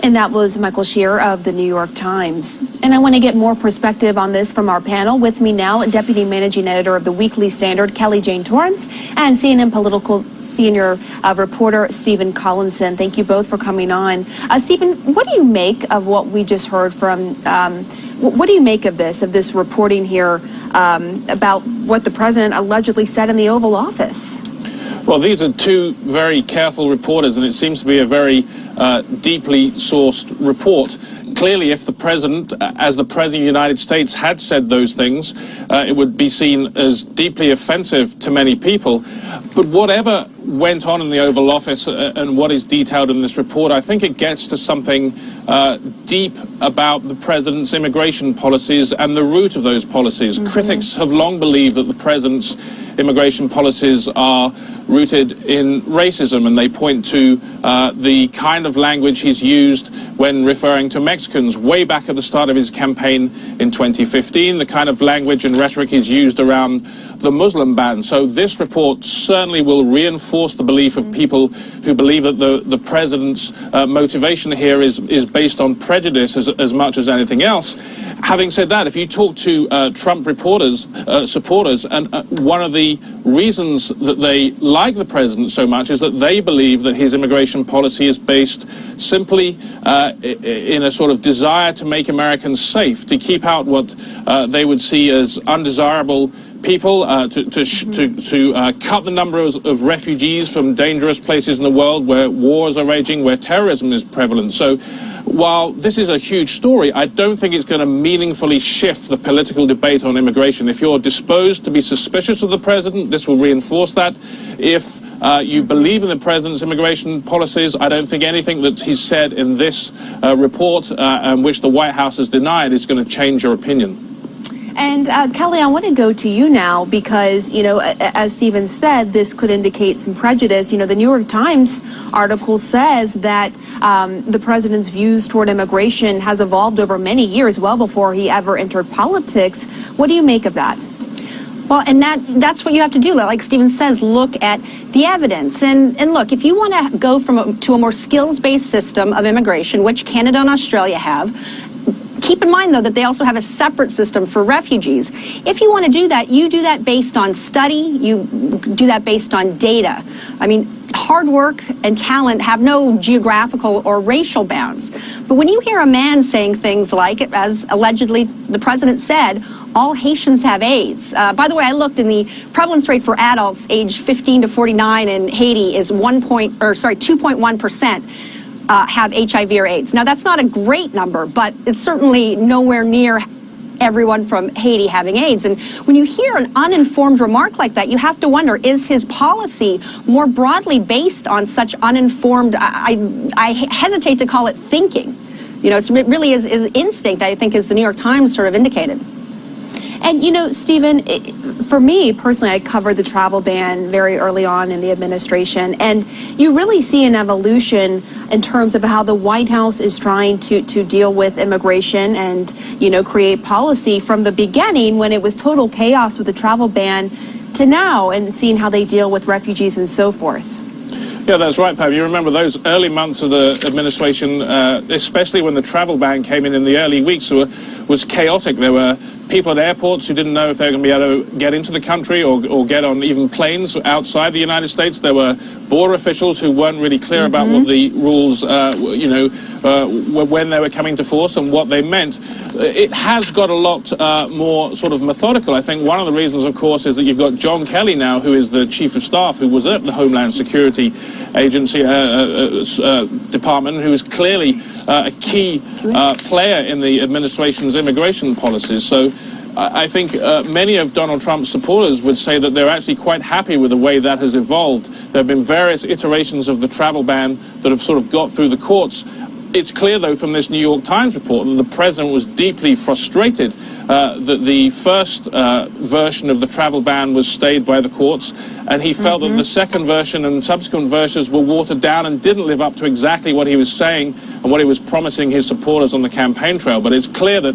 And that was Michael Shear of the New York Times. And I want to get more perspective on this from our panel. With me now, Deputy Managing Editor of the Weekly Standard, Kelly Jane Torrance, and CNN political senior reporter Stephen Collinson. Thank you both for coming on. Stephen, what do you make of what we just heard from, what do you make of this reporting here about what the president allegedly said in the Oval Office? Well, these are two very careful reporters, and it seems to be a very deeply sourced report. Clearly, if the president, as the president of the United States, had said those things, it would be seen as deeply offensive to many people. But whatever went on in the Oval Office and what is detailed in this report, I think it gets to something deep about the president's immigration policies and the root of those policies. Mm-hmm. Critics have long believed that the president's immigration policies are rooted in racism, and they point to the kind of language he's used when referring to Mexicans way back at the start of his campaign in 2015, the kind of language and rhetoric he's used around the Muslim ban. So this report certainly will reinforce the belief of people who believe that the president's motivation here is based on prejudice as much as anything else. Having said that, if you talk to Trump supporters, and one of the reasons that they like the president so much is that they believe that his immigration policy is based simply in a sort of desire to make Americans safe, to keep out what they would see as undesirable people, to cut the number of refugees from dangerous places in the world where wars are raging, where terrorism is prevalent. So while this is a huge story, I don't think it's going to meaningfully shift the political debate on immigration. If you're disposed to be suspicious of the president, this will reinforce that. If you believe in the president's immigration policies, I don't think anything that he's said in this report, which the White House has denied, is going to change your opinion. And Kelly, I want to go to you now because, you know, as Stephen said, this could indicate some prejudice. You know, the New York Times article says that the president's views toward immigration has evolved over many years, well before he ever entered politics. What do you make of that? Well, and that's what you have to do. Like Stephen says, look at the evidence. And look, if you want to go to a more skills-based system of immigration, which Canada and Australia have, keep in mind, though, that they also have a separate system for refugees. If you want to do that, you do that based on study. You do that based on data. I mean, hard work and talent have no geographical or racial bounds. But when you hear a man saying things like, as allegedly the president said, all Haitians have AIDS. By the way, I looked, and the prevalence rate for adults aged 15 to 49 in Haiti is 2.1%. Have HIV or AIDS. Now, that's not a great number, but it's certainly nowhere near everyone from Haiti having AIDS. And when you hear an uninformed remark like that, you have to wonder, is his policy more broadly based on such uninformed, I hesitate to call it thinking. You know, it really is instinct, I think, as the New York Times sort of indicated. And, you know, Stephen, for me personally, I covered the travel ban very early on in the administration, and you really see an evolution in terms of how the White House is trying to deal with immigration and, you know, create policy from the beginning when it was total chaos with the travel ban to now, and seeing how they deal with refugees and so forth. Yeah, that's right, Pam. You remember those early months of the administration, especially when the travel ban came in the early weeks, was chaotic. There were people at airports who didn't know if they were going to be able to get into the country or get on even planes outside the United States. There were border officials who weren't really clear about what the rules, when they were coming to force and what they meant. It has got a lot more sort of methodical. I think one of the reasons, of course, is that you've got John Kelly now, who is the Chief of Staff, who was at the Homeland Security Agency Department, who is clearly a key player in the administration's immigration policies. So I think many of Donald Trump's supporters would say that they're actually quite happy with the way that has evolved. There have been various iterations of the travel ban that have sort of got through the courts. It's clear, though, from this New York Times report that the president was deeply frustrated that the first version of the travel ban was stayed by the courts, and he felt that the second version and subsequent versions were watered down and didn't live up to exactly what he was saying and what he was promising his supporters on the campaign trail. But it's clear that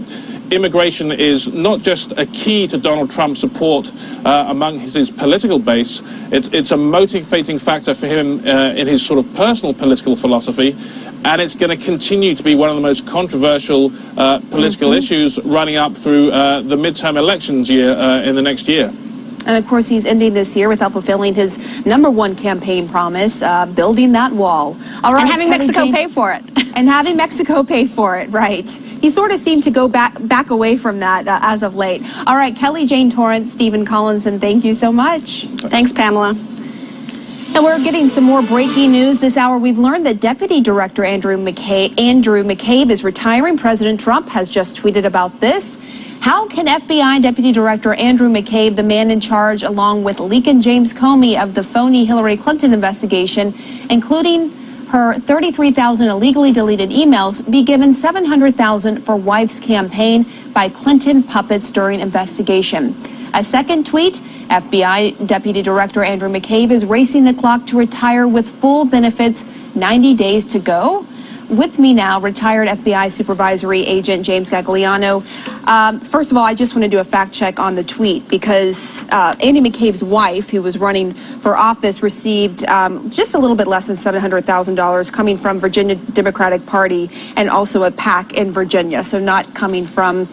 immigration is not just a key to Donald Trump's support among his political base, it's a motivating factor for him in his sort of personal political philosophy, and it's going to continue to be one of the most controversial political issues running up through the midterm elections year in the next year. And of course, he's ending this year without fulfilling his #1 campaign promise, building that wall. All right, and having Mexico pay for it. And having Mexico pay for it, right. He sort of seemed to go back away from that as of late. All right, Kelly Jane Torrance, Stephen Collinson, thank you so much. Thanks, Pamela. And we're getting some more breaking news this hour. We've learned that Deputy Director Andrew McCabe is retiring. President Trump has just tweeted about this. How can FBI Deputy Director Andrew McCabe, the man in charge, along with Leakin James Comey of the phony Hillary Clinton investigation, including her 33,000 illegally deleted emails, be given $700,000 for wife's campaign by Clinton puppets during investigation? A second tweet, FBI Deputy Director Andrew McCabe is racing the clock to retire with full benefits, 90 days to go. With me now, retired FBI supervisory agent James Gagliano. First of all, I just want to do a fact check on the tweet because Andy McCabe's wife, who was running for office, received just a little bit less than $700,000 coming from Virginia Democratic Party and also a PAC in Virginia. So not coming from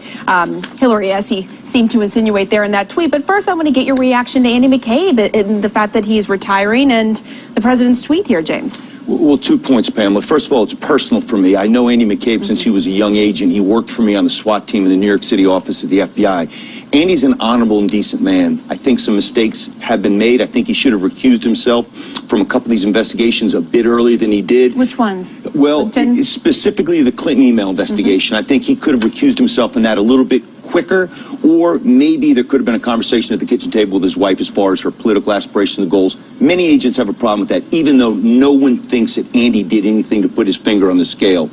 Hillary, as he seemed to insinuate there in that tweet. But first, I want to get your reaction to Andy McCabe and the fact that he's retiring and the president's tweet here, James. Well, 2 points, Pamela. First of all, it's personal for me. I know Andy McCabe since he was a young agent. He worked for me on the SWAT team in the New York City office of the FBI. Andy's an honorable and decent man. I think some mistakes have been made. I think he should have recused himself from a couple of these investigations a bit earlier than he did. Which ones? Well, specifically the Clinton email investigation. I think he could have recused himself in that a little bit quicker, or maybe there could have been a conversation at the kitchen table with his wife as far as her political aspirations and goals. Many agents have a problem with that, even though no one thinks that Andy did anything to put his finger on the scale.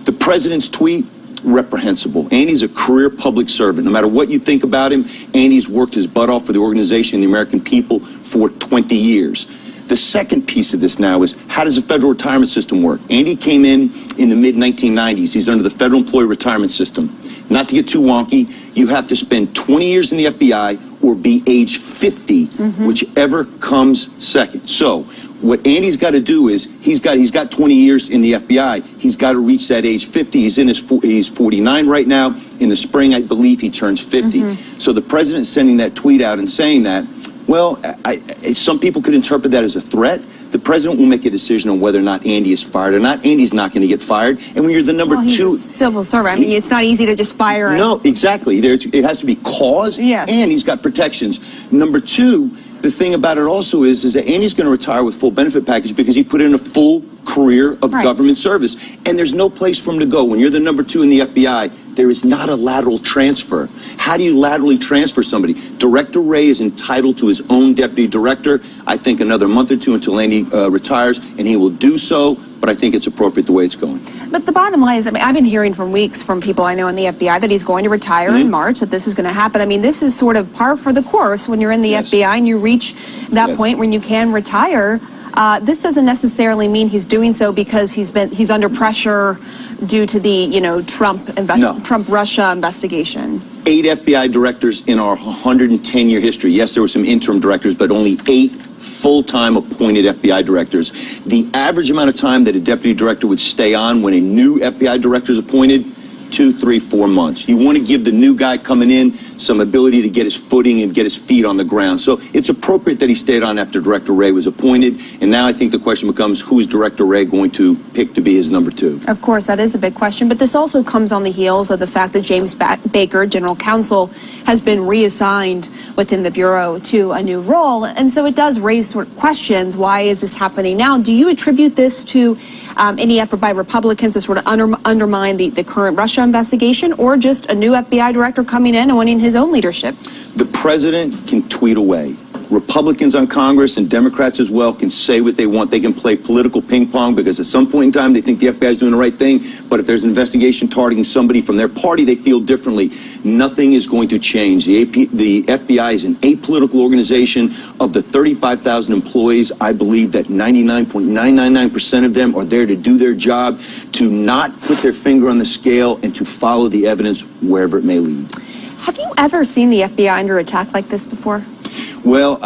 The president's tweet, reprehensible. Andy's a career public servant. No matter what you think about him, Andy's worked his butt off for the organization and the American people for 20 years. The second piece of this now is, how does the federal retirement system work? Andy came in the mid-1990s. He's under the federal employee retirement system. Not to get too wonky, you have to spend 20 years in the FBI or be age 50, whichever comes second. So what Andy's got to do is, he's got 20 years in the FBI. He's got to reach that age 50. He's 49 right now. In the spring, I believe he turns 50. So the president's sending that tweet out and saying that, well, some people could interpret that as a threat. The president will make a decision on whether or not Andy is fired or not. Andy's not going to get fired. And when you're the number two... He's a civil servant. I mean, it's not easy to just fire him. No, exactly. It has to be cause, and he's got protections. Number two, the thing about it also is that Andy's going to retire with full benefit package because he put in a full career of government service. And there's no place for him to go. When you're the number 2 in the FBI, there is not a lateral transfer. How do you laterally transfer somebody? Director Wray is entitled to his own deputy director. I think another month or two until Andy retires, and he will do so. But I think it's appropriate the way it's going. But the bottom line is, I mean, I've been hearing from weeks from people I know in the FBI that he's going to retire in March, that this is going to happen. I mean, this is sort of par for the course when you're in the FBI and you reach that point when you can retire. This doesn't necessarily mean he's doing so because he's under pressure due to the Trump-Russia investigation. 8 FBI directors in our 110-year history. Yes, there were some interim directors, but only 8 full-time appointed FBI directors. The average amount of time that a deputy director would stay on when a new FBI director is appointed, 2, 3, 4 months. You want to give the new guy coming in some ability to get his footing and get his feet on the ground. So it's appropriate that he stayed on after Director Wray was appointed. And now I think the question becomes, who is Director Wray going to pick to be his number 2? Of course, that is a big question. But this also comes on the heels of the fact that James Baker, General Counsel, has been reassigned within the Bureau to a new role. And so it does raise sort of questions. Why is this happening now? Do you attribute this to any effort by Republicans to sort of undermine the current Russia investigation, or just a new FBI director coming in and wanting his own leadership? The president can tweet away. Republicans on Congress and Democrats as well can say what they want. They can play political ping pong because at some point in time they think the FBI is doing the right thing. But if there's an investigation targeting somebody from their party, they feel differently. Nothing is going to change. The FBI is an apolitical organization. Of the 35,000 employees, I believe that 99.999% of them are there to do their job, to not put their finger on the scale, and to follow the evidence wherever it may lead. Have you ever seen the FBI under attack like this before? Well,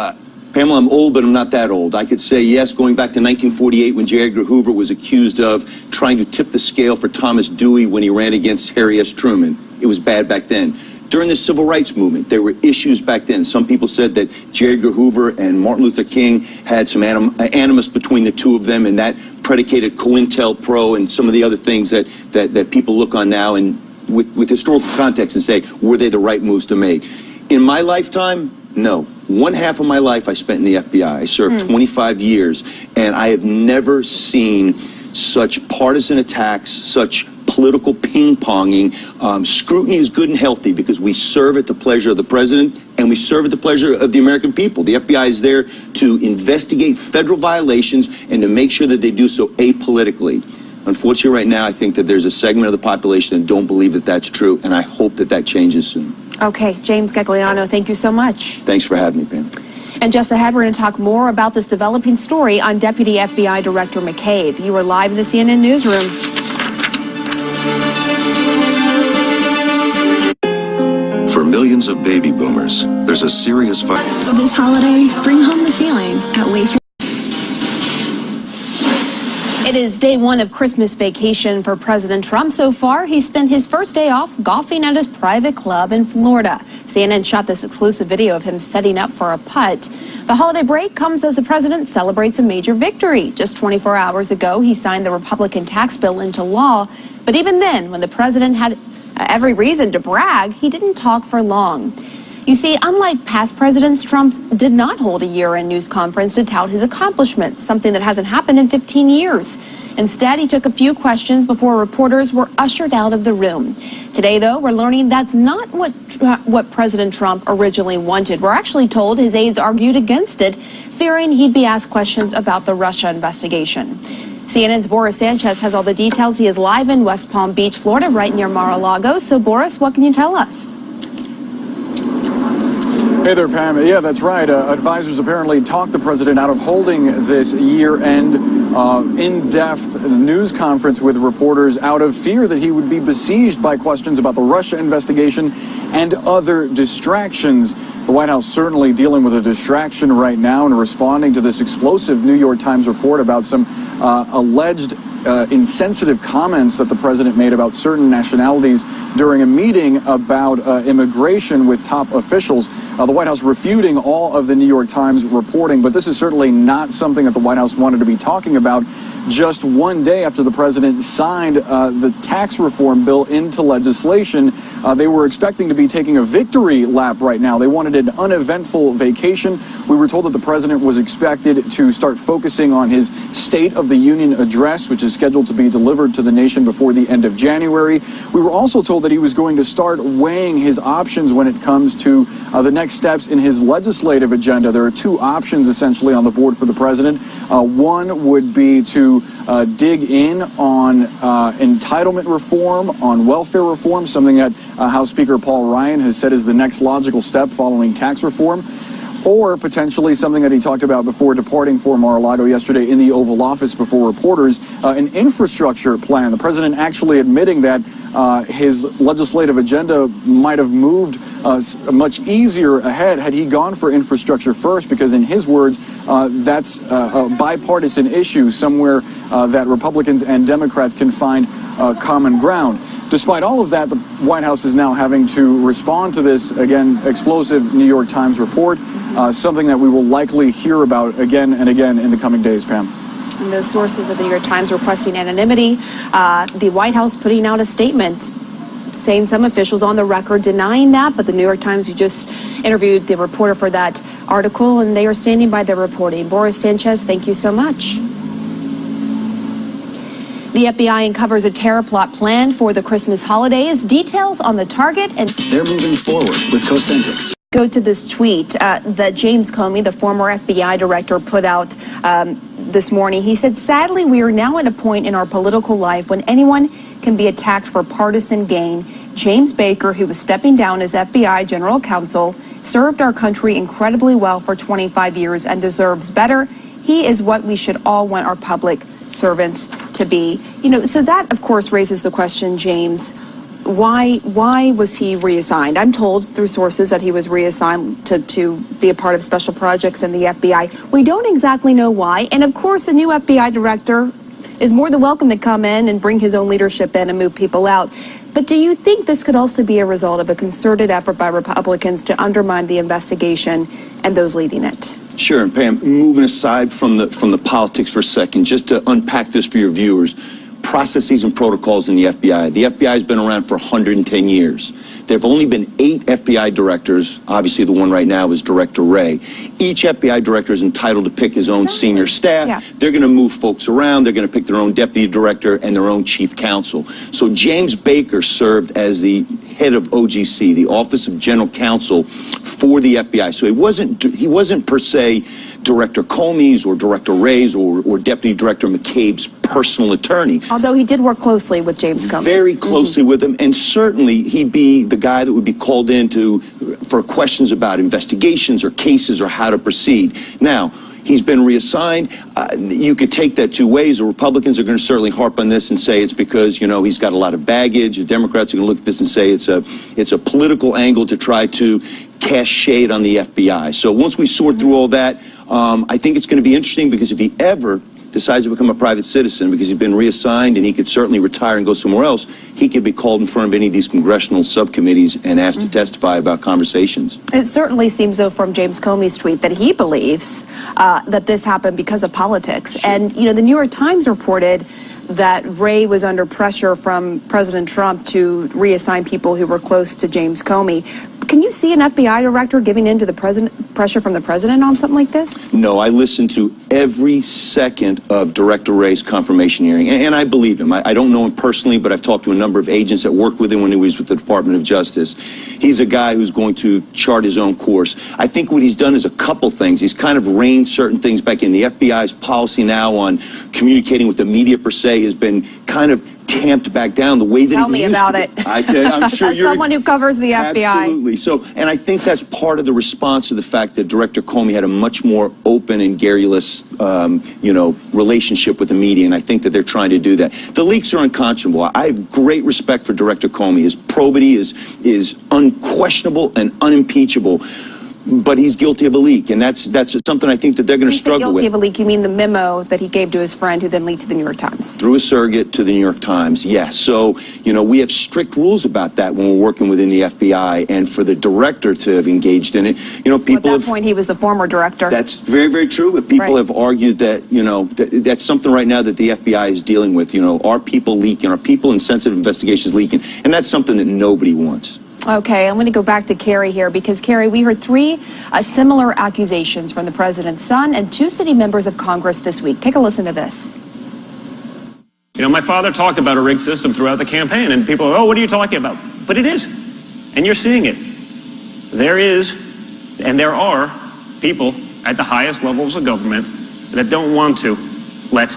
Pamela, I'm old, but I'm not that old. I could say yes, going back to 1948 when J. Edgar Hoover was accused of trying to tip the scale for Thomas Dewey when he ran against Harry S. Truman. It was bad back then. During the Civil Rights Movement, there were issues back then. Some people said that J. Edgar Hoover and Martin Luther King had some animus between the two of them, and that predicated COINTELPRO and some of the other things that people look on now and with historical context and say, were they the right moves to make? In my lifetime, no. One half of my life I spent in the FBI. I served 25 years, and I have never seen such partisan attacks, such political ping-ponging. Scrutiny is good and healthy because we serve at the pleasure of the president and we serve at the pleasure of the American people. The FBI is there to investigate federal violations and to make sure that they do so apolitically. Unfortunately, right now, I think that there's a segment of the population that don't believe that that's true, and I hope that that changes soon. Okay, James Gagliano, thank you so much. Thanks for having me, Pam. And just ahead, we're going to talk more about this developing story on Deputy FBI Director McCabe. You are live in the CNN Newsroom. For millions of baby boomers, there's a serious fight. This holiday, bring home the feeling at Wayfair. It is day one of Christmas vacation for President Trump. So far, he spent his first day off golfing at his private club in Florida. CNN shot this exclusive video of him setting up for a putt. The holiday break comes as the president celebrates a major victory. Just 24 hours ago, he signed the Republican tax bill into law. But even then, when the president had every reason to brag, he didn't talk for long. You see, unlike past presidents, Trump did not hold a year-end news conference to tout his accomplishments, something that hasn't happened in 15 years. Instead, he took a few questions before reporters were ushered out of the room. Today, though, we're learning that's not what President Trump originally wanted. We're actually told his aides argued against it, fearing he'd be asked questions about the Russia investigation. CNN's Boris Sanchez has all the details. He is live in West Palm Beach, Florida, right near Mar-a-Lago. So, Boris, what can you tell us? Hey there, Pam. Yeah, that's right. Advisors apparently talked the president out of holding this year-end in-depth news conference with reporters out of fear that he would be besieged by questions about the Russia investigation and other distractions. The White House certainly dealing with a distraction right now and responding to this explosive New York Times report about some alleged insensitive comments that the president made about certain nationalities during a meeting about immigration with top officials. The White House refuting all of the New York Times reporting, but this is certainly not something that the White House wanted to be talking about just one day after the president signed the tax reform bill into legislation. They were expecting to be taking a victory lap right now. They wanted an uneventful vacation. We were told that the president was expected to start focusing on his State of the Union address, which is scheduled to be delivered to the nation before the end of January. We were also told that he was going to start weighing his options when it comes to the next steps in his legislative agenda. There are two options essentially on the board for the president. One would be to dig in on entitlement reform, on welfare reform, something that House Speaker Paul Ryan has said is the next logical step following tax reform, or potentially something that he talked about before departing for Mar-a-Lago yesterday in the Oval Office before reporters, an infrastructure plan. The president actually admitting that his legislative agenda might have moved much easier ahead had he gone for infrastructure first, because in his words, that's a bipartisan issue, somewhere that Republicans and Democrats can find common ground. Despite all of that, the White House is now having to respond to this, again, explosive New York Times report, something that we will likely hear about again and again in the coming days, Pam. And those sources of the New York Times requesting anonymity, the White House putting out a statement saying some officials on the record denying that, but the New York Times, who just interviewed the reporter for that article, and they are standing by their reporting. Boris Sanchez, thank you so much. The FBI uncovers a terror plot planned for the Christmas holidays. Details on the target and... They're moving forward with Cosentix. Go to this tweet that James Comey, the former FBI director, put out this morning. He said, "Sadly, we are now at a point in our political life when anyone can be attacked for partisan gain. James Baker, who was stepping down as FBI general counsel, served our country incredibly well for 25 years and deserves better. He is what we should all want our public servants to be." So that, of course, raises the question, James, why was he reassigned? I'm told through sources that he was reassigned to be a part of special projects in the FBI. We don't exactly know why. And of course, a new FBI director is more than welcome to come in and bring his own leadership in and move people out. But do you think this could also be a result of a concerted effort by Republicans to undermine the investigation and those leading it? Sure, and Pam, moving aside from the politics for a second, just to unpack this for your viewers, processes and protocols in the FBI. The FBI has been around for 110 years. There have only been 8 FBI directors. Obviously, the one right now is Director Wray. Each FBI director is entitled to pick his own senior staff. Yeah. They're going to move folks around. They're going to pick their own deputy director and their own chief counsel. So James Baker served as the head of OGC, the Office of General Counsel for the FBI. So he wasn't per se Director Comey's or Director Wray's or Deputy Director McCabe's personal attorney. Although he did work closely with James Comey. Very closely with him, and certainly he'd be the guy that would be called in for questions about investigations or cases or how to proceed. Now, he's been reassigned. You could take that two ways. The Republicans are going to certainly harp on this and say it's because, he's got a lot of baggage. The Democrats are going to look at this and say it's a political angle to try to cast shade on the FBI. So once we sort through all that, I think it's going to be interesting, because if he ever decides to become a private citizen, because he's been reassigned and he could certainly retire and go somewhere else, he could be called in front of any of these congressional subcommittees and asked to testify about conversations. It certainly seems, though, from James Comey's tweet that he believes that this happened because of politics. Sure. And, the New York Times reported that Wray was under pressure from President Trump to reassign people who were close to James Comey. Can you see an FBI director giving in to the pressure from the president on something like this? No, I listened to every second of Director Wray's confirmation hearing, and I believe him. I don't know him personally, but I've talked to a number of agents that worked with him when he was with the Department of Justice. He's a guy who's going to chart his own course. I think what he's done is a couple things. He's kind of reined certain things back in. The FBI's policy now on communicating with the media per se has been kind of tamped back down the way that Tell me about it. I'm sure As someone who covers the FBI. Absolutely. So, and I think that's part of the response to the fact that Director Comey had a much more open and garrulous, relationship with the media, and I think that they're trying to do that. The leaks are unconscionable. I have great respect for Director Comey. His probity is unquestionable and unimpeachable. But he's guilty of a leak, and that's something I think that they're going to struggle with. Guilty of a leak, you mean the memo that he gave to his friend who then leaked to the New York Times? Through a surrogate to the New York Times, yes. So, we have strict rules about that when we're working within the FBI, and for the director to have engaged in it, people at that point, he was the former director. That's very, very true, but people have argued that, that's something right now that the FBI is dealing with. Are people leaking? Are people in sensitive investigations leaking? And that's something that nobody wants. Okay, I'm going to go back to Carrie here, because, Carrie, we heard 3 similar accusations from the president's son and 2 sitting members of Congress this week. Take a listen to this. My father talked about a rigged system throughout the campaign, and people are, oh, what are you talking about? But it is, and you're seeing it. There is, and there are people at the highest levels of government that don't want to let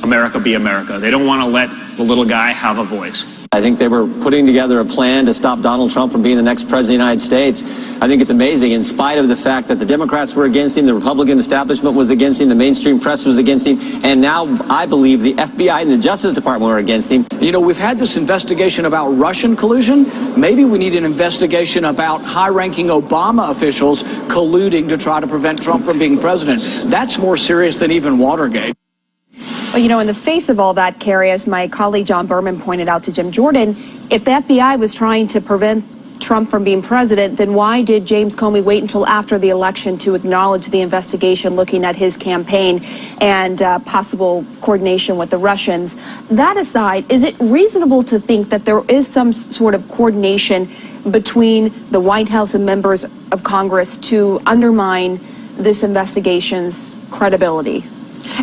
America be America. They don't want to let the little guy have a voice. I think they were putting together a plan to stop Donald Trump from being the next president of the United States. I think it's amazing, in spite of the fact that the Democrats were against him, the Republican establishment was against him, the mainstream press was against him, and now I believe the FBI and the Justice Department were against him. We've had this investigation about Russian collusion. Maybe we need an investigation about high-ranking Obama officials colluding to try to prevent Trump from being president. That's more serious than even Watergate. Well, in the face of all that, Carrie, as my colleague John Berman pointed out to Jim Jordan, if the FBI was trying to prevent Trump from being president, then why did James Comey wait until after the election to acknowledge the investigation looking at his campaign and possible coordination with the Russians? That aside, is it reasonable to think that there is some sort of coordination between the White House and members of Congress to undermine this investigation's credibility?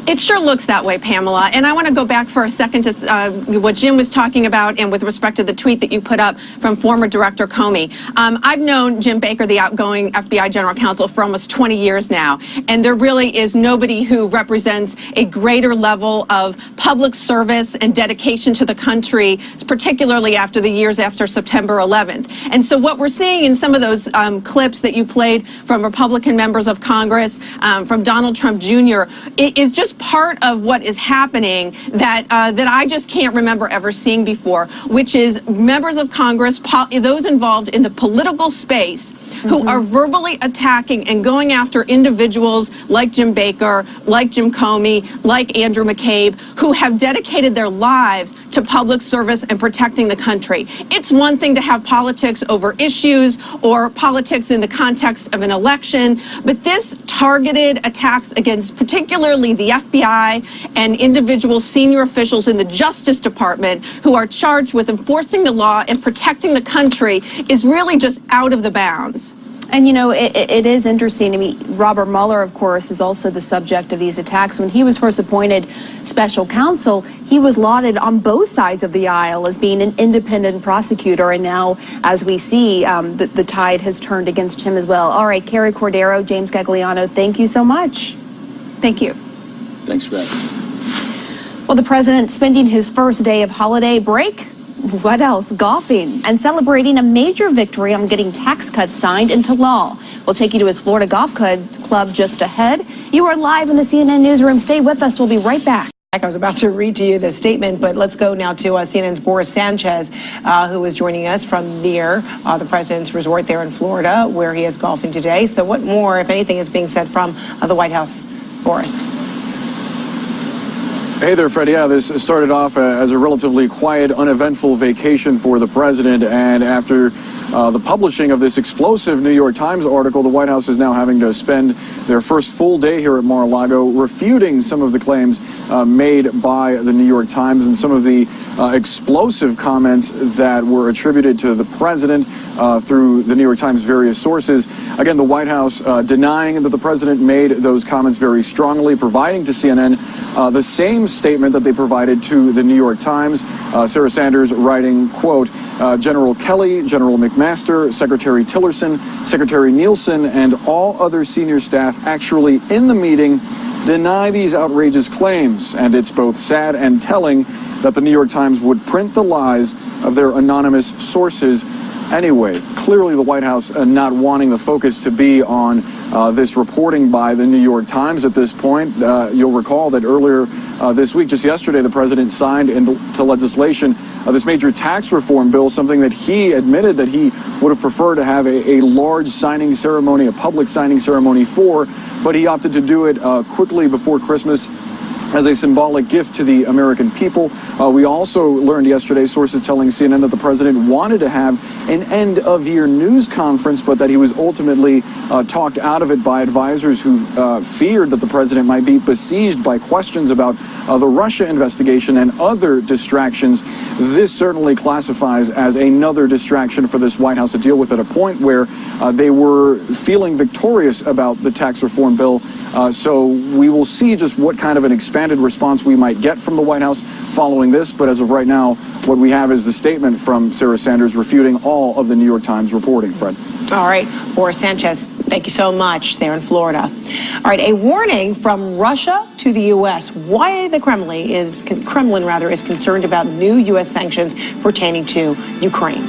It sure looks that way, Pamela. And I want to go back for a second to what Jim was talking about and with respect to the tweet that you put up from former Director Comey. I've known Jim Baker, the outgoing FBI General Counsel, for almost 20 years now. And there really is nobody who represents a greater level of public service and dedication to the country, particularly after the years after September 11th. And so what we're seeing in some of those clips that you played from Republican members of Congress, from Donald Trump Jr., it is just part of what is happening that I just can't remember ever seeing before, which is members of Congress, those involved in the political space, who are verbally attacking and going after individuals like Jim Baker, like Jim Comey, like Andrew McCabe, who have dedicated their lives to public service and protecting the country. It's one thing to have politics over issues or politics in the context of an election, but this targeted attacks against particularly the FBI and individual senior officials in the Justice Department who are charged with enforcing the law and protecting the country is really just out of the bounds. And, you know, it is interesting. I mean, Robert Mueller, of course, is also the subject of these attacks. When he was first appointed special counsel, he was lauded on both sides of the aisle as being an independent prosecutor. And now, as we see, the tide has turned against him as well. All right, Carrie Cordero, James Gagliano, thank you so much. Thank you. Thanks for that. Well, the president spending his first day of holiday break. What else? Golfing and celebrating a major victory on getting tax cuts signed into law. We'll take you to his Florida Golf Club just ahead. You are live in the CNN newsroom. Stay with us. We'll be right back. I was about to read to you the statement, but let's go now to CNN's Boris Sanchez, who is joining us from near the president's resort there in Florida, where he is golfing today. So what more, if anything, is being said from the White House? Boris. Hey there, Fred. Yeah, this started off as a relatively quiet, uneventful vacation for the president. And after the publishing of this explosive New York Times article, the White House is now having to spend their first full day here at Mar-a-Lago refuting some of the claims made by the New York Times and some of the explosive comments that were attributed to the president through the New York Times' various sources. Again, the White House denying that the president made those comments very strongly, providing to CNN the same statement that they provided to the New York Times. Sarah Sanders writing, quote, General Kelly, General McMaster, Secretary Tillerson, Secretary Nielsen, and all other senior staff actually in the meeting deny these outrageous claims. And it's both sad and telling that the New York Times would print the lies of their anonymous sources anyway. Clearly, the White House not wanting the focus to be on this reporting by the New York Times at this point. You'll recall that earlier this week, just yesterday, the president signed into legislation this major tax reform bill, something that he admitted that he would have preferred to have a large signing ceremony, a public signing ceremony for, but he opted to do it quickly before Christmas as a symbolic gift to the American people. We also learned yesterday, sources telling CNN, that the president wanted to have an end-of-year news conference, but that he was ultimately talked out of it by advisors who feared that the president might be besieged by questions about the Russia investigation and other distractions. This certainly classifies as another distraction for this White House to deal with at a point where they were feeling victorious about the tax reform bill. So we will see just what kind of an expanded response we might get from the White House following this. But as of right now, what we have is the statement from Sarah Sanders refuting all of the New York Times reporting, Fred. All right, Boris Sanchez, thank you so much there in Florida. All right, a warning from Russia to the U.S. Why the Kremlin is concerned about new U.S. sanctions pertaining to Ukraine.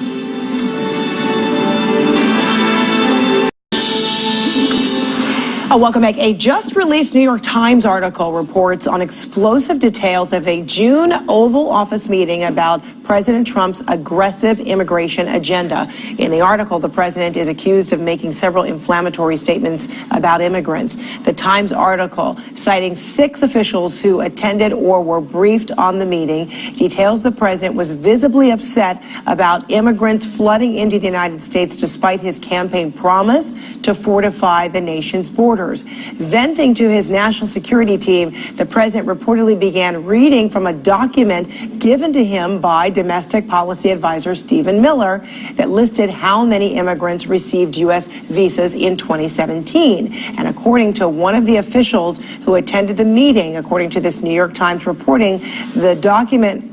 Welcome back. A just-released New York Times article reports on explosive details of a June Oval Office meeting about President Trump's aggressive immigration agenda. In the article, the president is accused of making several inflammatory statements about immigrants. The Times article, citing 6 officials who attended or were briefed on the meeting, details the president was visibly upset about immigrants flooding into the United States despite his campaign promise to fortify the nation's borders. borders. Venting to his national security team, the president reportedly began reading from a document given to him by domestic policy advisor Stephen Miller that listed how many immigrants received U.S. visas in 2017. And according to one of the officials who attended the meeting, according to this New York Times reporting, the document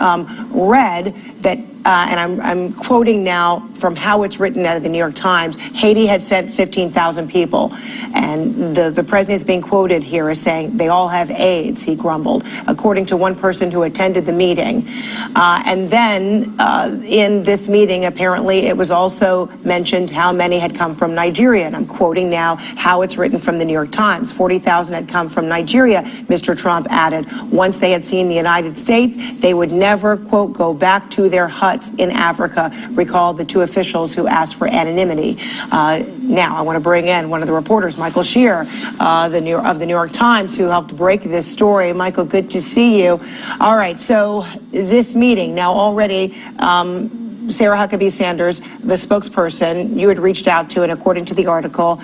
read that, and I'm quoting now from how it's written out of the New York Times, Haiti had sent 15,000 people. And the president is being quoted here as saying, they all have AIDS, he grumbled, according to one person who attended the meeting. And then in this meeting, apparently, it was also mentioned how many had come from Nigeria. And I'm quoting now how it's written from the New York Times. 40,000 had come from Nigeria, Mr. Trump added. Once they had seen the United States, they would never, quote, go back to their huts in Africa, recalled the two officials who asked for anonymity. Now, I want to bring in one of the reporters, Michael Shear, of the New York Times, who helped break this story. Michael, good to see you. All right, so this meeting, now already Sarah Huckabee Sanders, the spokesperson, you had reached out to, and according to the article,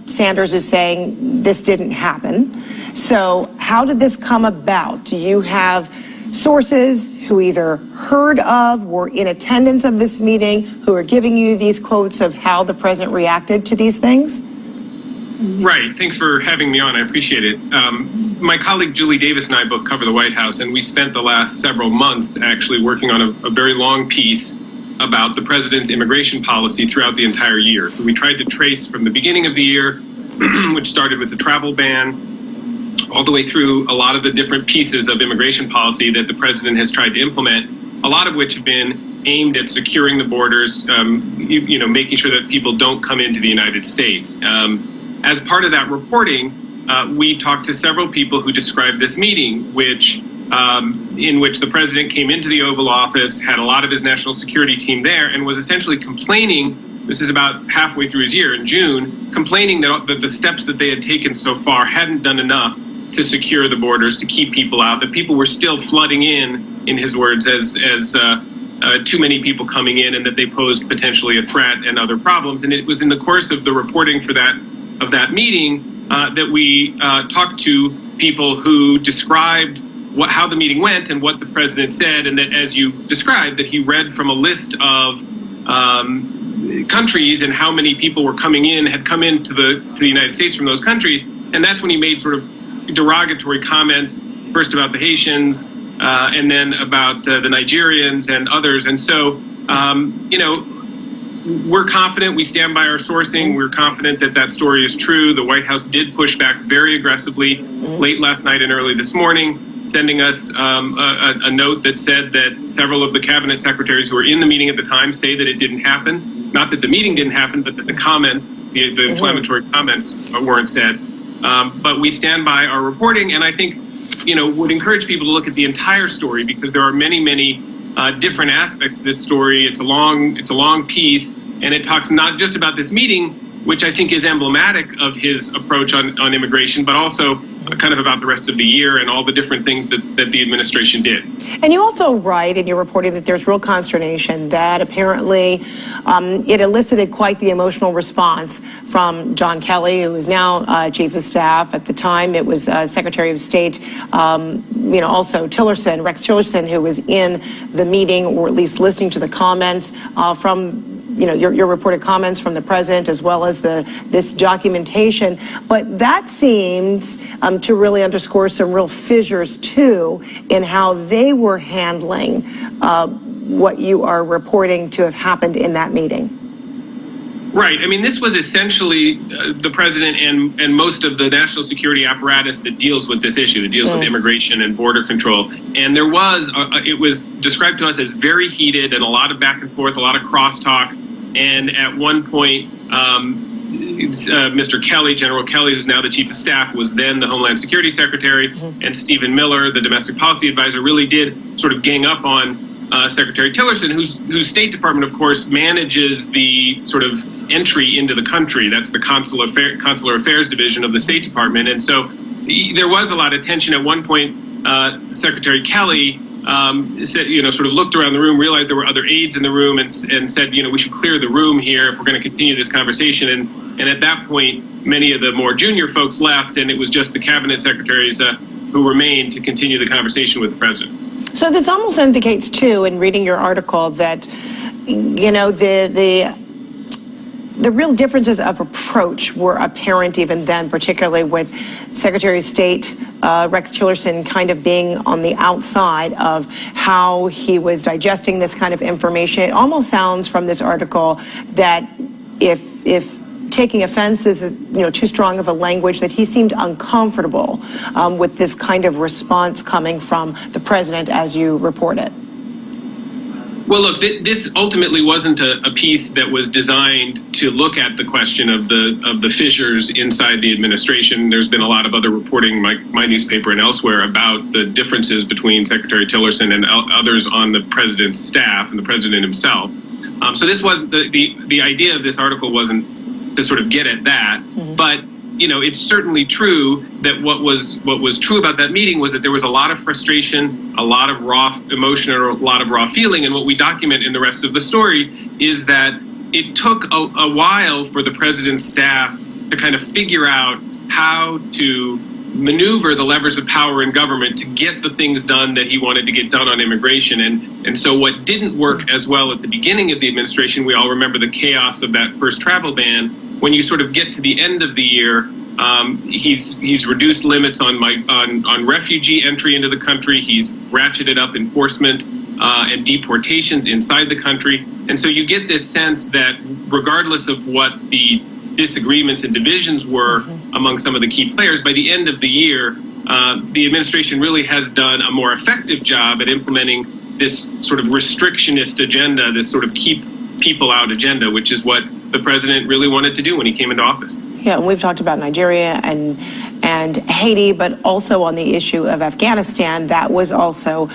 Sanders is saying this didn't happen. So how did this come about? Do you have sources who either heard of, were in attendance of this meeting, who are giving you these quotes of how the president reacted to these things? Right. Thanks for having me on. I appreciate it. My colleague Julie Davis and I both cover the White House, and we spent the last several months actually working on a very long piece about the president's immigration policy throughout the entire year. So we tried to trace from the beginning of the year, which started with the travel ban, all the way through a lot of the different pieces of immigration policy that the president has tried to implement, a lot of which have been aimed at securing the borders, making sure that people don't come into the United States. As part of that reporting, we talked to several people who described this meeting, in which the president came into the Oval Office, had a lot of his national security team there, and was essentially complaining, this is about halfway through his year in June, complaining that the steps that they had taken so far hadn't done enough to secure the borders, to keep people out, that people were still flooding in his words, as too many people coming in, and that they posed potentially a threat and other problems. And it was in the course of the reporting of that meeting that we talked to people who described how the meeting went and what the president said, and that, as you described, that he read from a list of countries and how many people were had come into the United States from those countries. And that's when he made sort of derogatory comments, first about the Haitians, and then about the Nigerians and others. And so, we're confident, we stand by our sourcing, we're confident that that story is true. The White House did push back very aggressively late last night and early this morning, sending us a note that said that several of the cabinet secretaries who were in the meeting at the time say that it didn't happen. Not that the meeting didn't happen, but that the comments, the inflammatory comments weren't said. But we stand by our reporting, and I think, would encourage people to look at the entire story, because there are many, many different aspects to this story. It's a long piece, and it talks not just about this meeting, which I think is emblematic of his approach on immigration, but also kind of about the rest of the year and all the different things that the administration did. And you also write in your reporting that there's real consternation that apparently it elicited quite the emotional response from John Kelly, who is now Chief of Staff. At the time, it was Secretary of State, also Tillerson, Rex Tillerson, who was in the meeting, or at least listening to the comments from your reported comments from the president, as well as this documentation. But that seems to really underscore some real fissures, too, in how they were handling what you are reporting to have happened in that meeting. Right. I mean, this was essentially the president and most of the national security apparatus that deals with this issue, that deals with immigration and border control. And there was, it was described to us as very heated and a lot of back and forth, a lot of crosstalk. And at one point, Mr. Kelly, General Kelly, who's now the Chief of Staff, was then the Homeland Security Secretary, and Stephen Miller, the Domestic Policy Advisor, really did sort of gang up on Secretary Tillerson, whose State Department, of course, manages the sort of entry into the country. That's the Consular Affairs Division of the State Department. And so there was a lot of tension. At one point, Secretary Kelly said, sort of looked around the room, realized there were other aides in the room, and said, we should clear the room here if we're going to continue this conversation. And at that point, many of the more junior folks left, and it was just the cabinet secretaries who remained to continue the conversation with the president. So this almost indicates, too, in reading your article, that, the real differences of approach were apparent even then, particularly with Secretary of State Rex Tillerson kind of being on the outside of how he was digesting this kind of information. It almost sounds from this article that if taking offense is too strong of a language, that he seemed uncomfortable with this kind of response coming from the president, as you report it. Well, look, this ultimately wasn't a piece that was designed to look at the question of the fissures inside the administration. There's been a lot of other reporting, my newspaper and elsewhere, about the differences between Secretary Tillerson and others on the president's staff and the president himself. So this wasn't the idea of this article wasn't to sort of get at that, but it's certainly true that what was true about that meeting was that there was a lot of frustration, a lot of raw emotion, or a lot of raw feeling. And what we document in the rest of the story is that it took a while for the president's staff to kind of figure out how to maneuver the levers of power in government to get the things done that he wanted to get done on immigration. And so what didn't work as well at the beginning of the administration, we all remember the chaos of that first travel ban. When you sort of get to the end of the year, he's reduced limits on refugee entry into the country. He's ratcheted up enforcement and deportations inside the country. And so you get this sense that regardless of what the disagreements and divisions were among some of the key players, by the end of the year, the administration really has done a more effective job at implementing this sort of restrictionist agenda, this sort of keep people out agenda, which is what the president really wanted to do when he came into office. Yeah, and we've talked about Nigeria and Haiti, but also on the issue of Afghanistan, that was also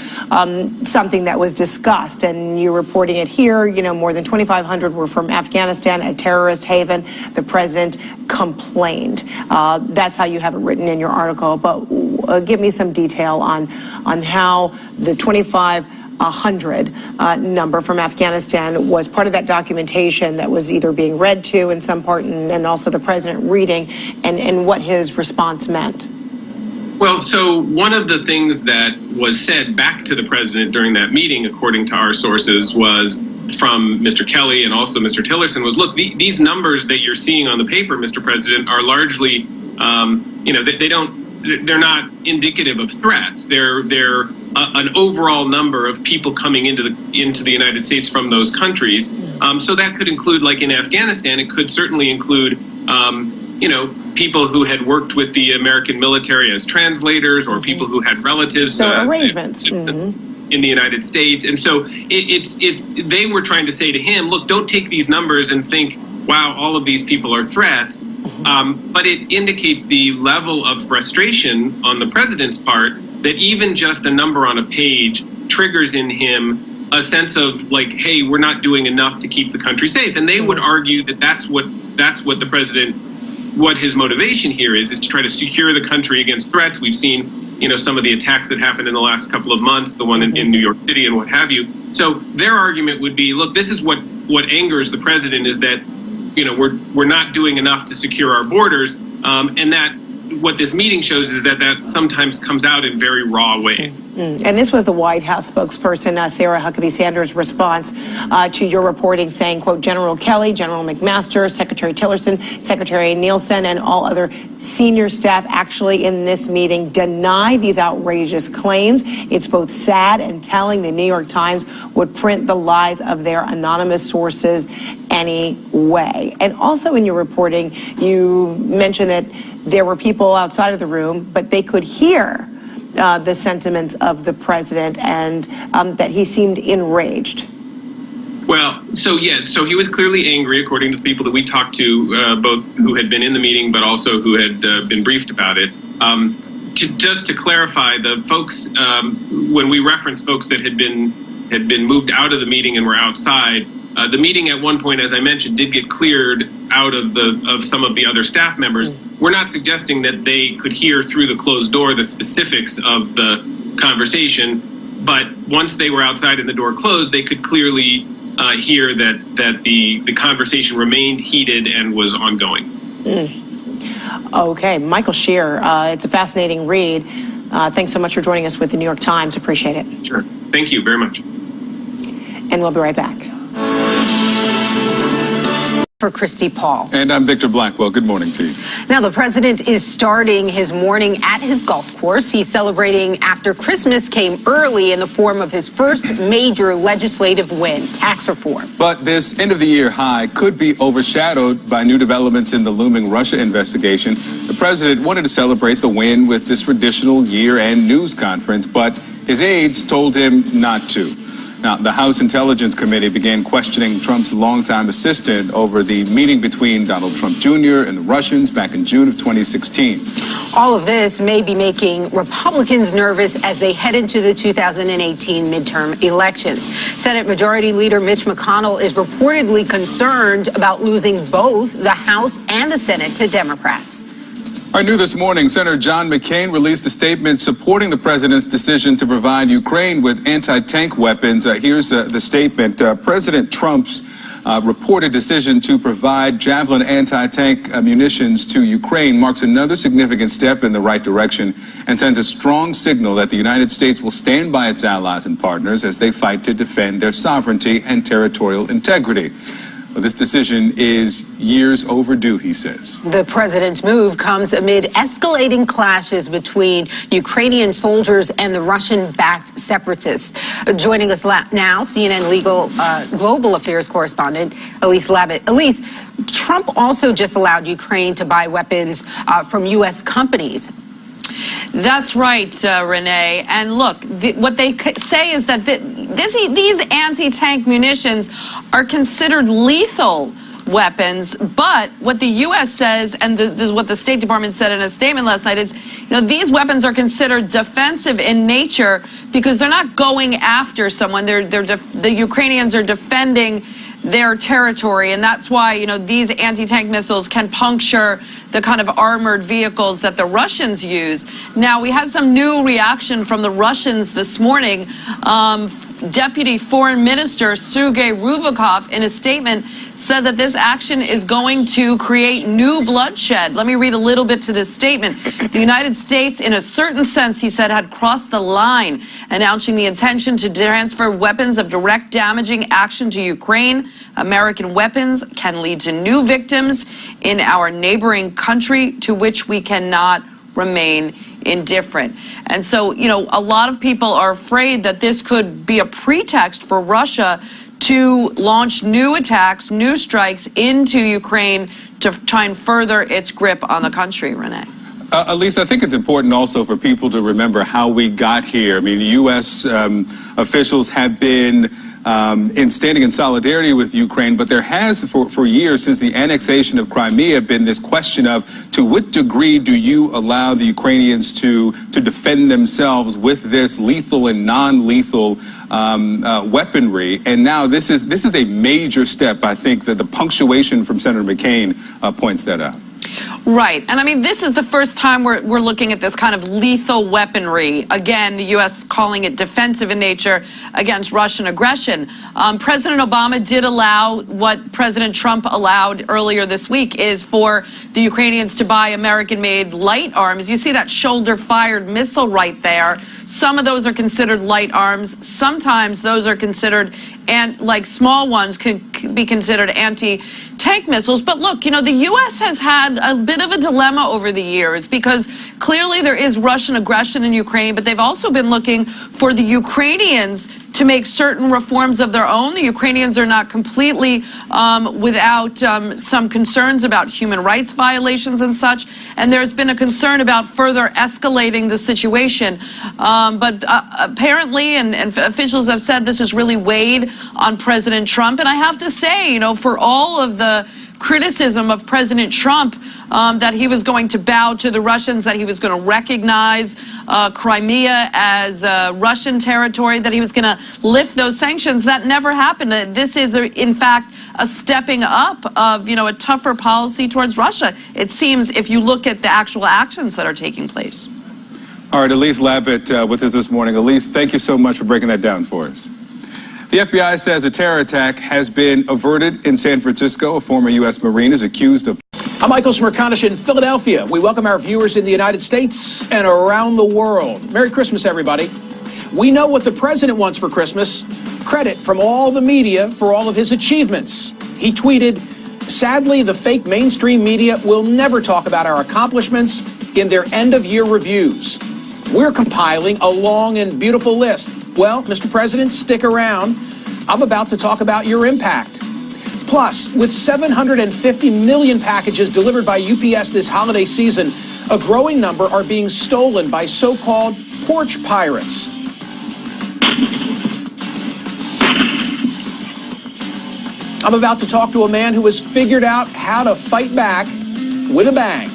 something that was discussed. And you're reporting it here, more than 2,500 were from Afghanistan, a terrorist haven. The president complained. That's how you have it written in your article. But give me some detail on how the 2,500 number from Afghanistan was part of that documentation that was either being read to in some part and also the president reading, and what his response meant. Well, so one of the things that was said back to the president during that meeting, according to our sources, was from Mr. Kelly and also Mr. Tillerson, was, look, these numbers that you're seeing on the paper, Mr. President, are largely, they're not indicative of threats. They're an overall number of people coming into the United States from those countries. So that could include, like in Afghanistan, it could certainly include, people who had worked with the American military as translators, or people who had relatives. So arrangements. In the United States. And so they were trying to say to him, look, don't take these numbers and think, wow, all of these people are threats. But it indicates the level of frustration on the president's part that even just a number on a page triggers in him a sense of like, hey, we're not doing enough to keep the country safe. And they would argue that that's what the president, what his motivation here is to try to secure the country against threats. We've seen, some of the attacks that happened in the last couple of months, the one in New York City and what have you. So their argument would be, look, this is what angers the president, is that, we're not doing enough to secure our borders. And that what this meeting shows is that sometimes comes out in very raw ways. And this was the White House spokesperson, Sarah Huckabee Sanders' response to your reporting, saying, quote, General Kelly, General McMaster, Secretary Tillerson, Secretary Nielsen, and all other senior staff actually in this meeting deny these outrageous claims. It's both sad and telling. The New York Times would print the lies of their anonymous sources anyway. And also in your reporting, you mentioned that there were people outside of the room, but they could hear the sentiments of the president, and that he seemed enraged. Well, so he was clearly angry, according to the people that we talked to, both who had been in the meeting, but also who had been briefed about it. Just to clarify, the folks, when we reference folks that had been moved out of the meeting and were outside, the meeting at one point, as I mentioned, did get cleared out of some of the other staff members. We're not suggesting that they could hear through the closed door the specifics of the conversation, but once they were outside and the door closed, they could clearly hear that the conversation remained heated and was ongoing. Okay, Michael Shear, it's a fascinating read. Thanks so much for joining us with the New York Times. Appreciate it. Sure. Thank you very much. And we'll be right back. For Christy Paul. And I'm Victor Blackwell. Good morning to you. Now, the president is starting his morning at his golf course. He's celebrating after Christmas came early in the form of his first major legislative win, tax reform. But this end-of-the-year high could be overshadowed by new developments in the looming Russia investigation. The president wanted to celebrate the win with this traditional year-end news conference, but his aides told him not to. Now, the House Intelligence Committee began questioning Trump's longtime assistant over the meeting between Donald Trump Jr. and the Russians back in June of 2016. All of this may be making Republicans nervous as they head into the 2018 midterm elections. Senate Majority Leader Mitch McConnell is reportedly concerned about losing both the House and the Senate to Democrats. Our new this morning, Senator John McCain released a statement supporting the president's decision to provide Ukraine with anti-tank weapons. Here's the statement. President Trump's reported decision to provide Javelin anti-tank munitions to Ukraine marks another significant step in the right direction and sends a strong signal that the United States will stand by its allies and partners as they fight to defend their sovereignty and territorial integrity. Well, this decision is years overdue, he says. The president's move comes amid escalating clashes between Ukrainian soldiers and the Russian-backed separatists. Joining us now, CNN legal global affairs correspondent Elise Labott. Elise, Trump also just allowed Ukraine to buy weapons from U.S. companies. That's right, Renee. And look, what they say is that these anti-tank munitions are considered lethal weapons, but what the U.S. says, and this is what the State Department said in a statement last night, is, these weapons are considered defensive in nature because they're not going after someone. The Ukrainians are defending their territory, and that's why these anti-tank missiles can puncture the kind of armored vehicles that the Russians use. Now, we had some new reaction from the Russians this morning. Deputy Foreign Minister Sergei Rubikov, in a statement, said that this action is going to create new bloodshed. Let me read a little bit to this statement. The United States, in a certain sense, he said, had crossed the line, announcing the intention to transfer weapons of direct damaging action to Ukraine. American weapons can lead to new victims in our neighboring country to which we cannot remain indifferent. And so, a lot of people are afraid that this could be a pretext for Russia to launch new attacks, new strikes into Ukraine to try and further its grip on the country, Renee. Elise, I think it's important also for people to remember how we got here. I mean, U.S. Officials have been standing in solidarity with Ukraine, but there has, for years since the annexation of Crimea, been this question of to what degree do you allow the Ukrainians to defend themselves with this lethal and non-lethal weaponry. And now this is a major step. I think that the punctuation from Senator McCain points that out. Right. And I mean, this is the first time we're looking at this kind of lethal weaponry. Again, the U.S. calling it defensive in nature against Russian aggression. President Obama did allow what President Trump allowed earlier this week is for the Ukrainians to buy American-made light arms. You see that shoulder-fired missile right there. Some of those are considered light arms. Sometimes those are considered, and like small ones can be considered anti-tank missiles. But look, the U.S. has had a bit of a dilemma over the years because clearly there is Russian aggression in Ukraine, but they've also been looking for the Ukrainians to make certain reforms of their own. The Ukrainians are not completely without some concerns about human rights violations and such, and there's been a concern about further escalating the situation. But apparently, and officials have said this has really weighed on President Trump. And I have to say, for all of the criticism of President Trump that he was going to bow to the Russians, that he was going to recognize Crimea as Russian territory, that he was going to lift those sanctions. That never happened. This is, in fact, a stepping up of, a tougher policy towards Russia, it seems, if you look at the actual actions that are taking place. All right, Elise Labott with us this morning. Elise, thank you so much for breaking that down for us. The FBI says a terror attack has been averted in San Francisco. A former U.S. Marine is accused of... I'm Michael Smerconish in Philadelphia. We welcome our viewers in the United States and around the world. Merry Christmas, everybody. We know what the president wants for Christmas. Credit from all the media for all of his achievements. He tweeted, "Sadly, the fake mainstream media will never talk about our accomplishments in their end-of-year reviews. We're compiling a long and beautiful list." Well, Mr. President, stick around. I'm about to talk about your impact. Plus, with 750 million packages delivered by UPS this holiday season, a growing number are being stolen by so-called porch pirates. I'm about to talk to a man who has figured out how to fight back with a bang.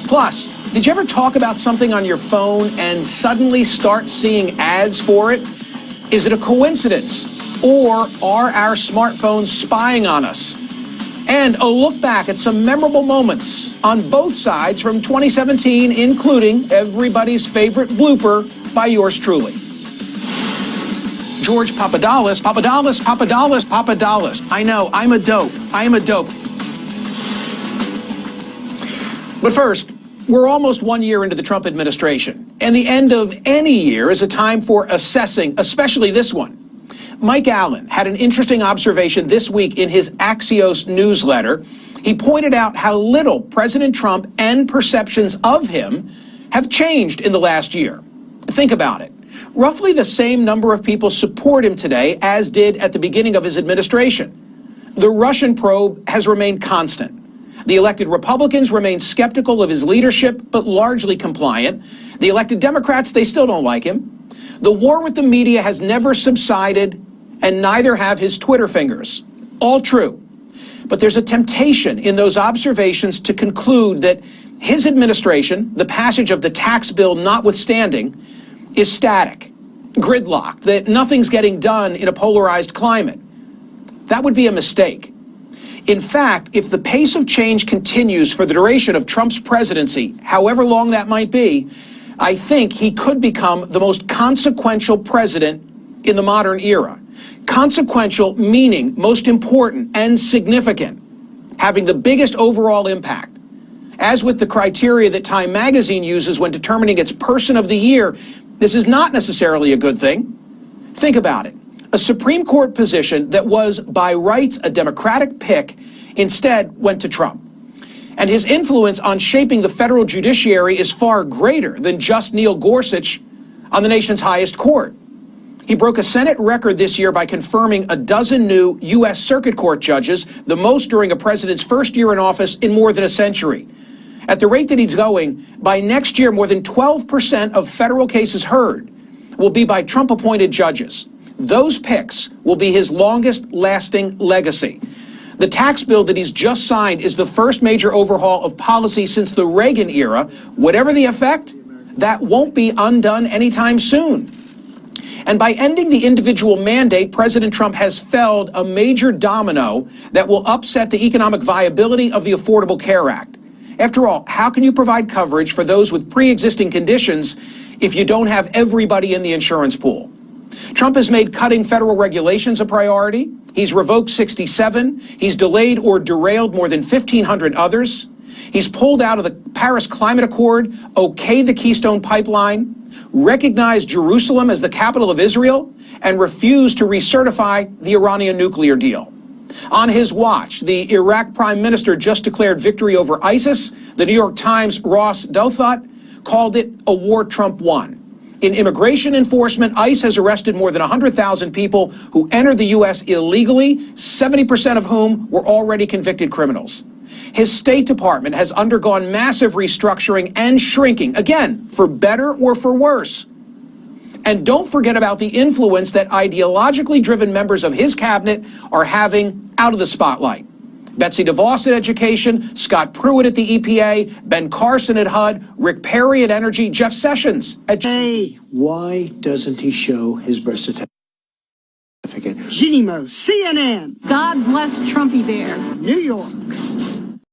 Plus, did you ever talk about something on your phone and suddenly start seeing ads for it? Is it a coincidence, or are our smartphones spying on us? And a look back at some memorable moments on both sides from 2017, including everybody's favorite blooper by yours truly. George Papadopoulos. I know, I'm a dope. But first, we're almost 1 year into the Trump administration, and the end of any year is a time for assessing, especially this one. Mike Allen had an interesting observation this week in his Axios newsletter. He pointed out how little President Trump and perceptions of him have changed in the last year. Think about it. Roughly the same number of people support him today as did at the beginning of his administration. The Russian probe has remained constant. The elected Republicans remain skeptical of his leadership, but largely compliant. The elected Democrats, they still don't like him. The war with the media has never subsided, and neither have his Twitter fingers. All true. But there's a temptation in those observations to conclude that his administration, the passage of the tax bill notwithstanding, is static, gridlocked, that nothing's getting done in a polarized climate. That would be a mistake. In fact, if the pace of change continues for the duration of Trump's presidency, however long that might be, I think he could become the most consequential president in the modern era. Consequential meaning most important and significant, having the biggest overall impact. As with the criteria that Time magazine uses when determining its person of the year, this is not necessarily a good thing. Think about it. A Supreme Court position that was by rights a Democratic pick instead went to Trump. And his influence on shaping the federal judiciary is far greater than just Neil Gorsuch on the nation's highest court. He broke a Senate record this year by confirming a dozen new U.S. Circuit Court judges, the most during a president's first year in office in more than a century. At the rate that he's going, by next year, more than 12% of federal cases heard will be by Trump-appointed judges. Those picks will be his longest-lasting legacy. The tax bill that he's just signed is the first major overhaul of policy since the Reagan era. Whatever the effect, that won't be undone anytime soon. And by ending the individual mandate, President Trump has felled a major domino that will upset the economic viability of the Affordable Care Act. After all, how can you provide coverage for those with pre-existing conditions if you don't have everybody in the insurance pool? Trump has made cutting federal regulations a priority. He's revoked 67. He's delayed or derailed more than 1,500 others. He's pulled out of the Paris Climate Accord, okayed the Keystone Pipeline, recognized Jerusalem as the capital of Israel, and refused to recertify the Iranian nuclear deal. On his watch, the Iraq prime minister just declared victory over ISIS. The New York Times' Ross Douthat called it a war Trump won. In immigration enforcement, ICE has arrested more than 100,000 people who entered the U.S. illegally, 70% of whom were already convicted criminals. His State Department has undergone massive restructuring and shrinking, again, for better or for worse. And don't forget about the influence that ideologically driven members of his cabinet are having out of the spotlight. Betsy DeVos at Education, Scott Pruitt at the EPA, Ben Carson at HUD, Rick Perry at Energy, Jeff Sessions at... Hey, why doesn't he show his birth certificate? Ginimo, CNN. God bless Trumpy Bear. New York.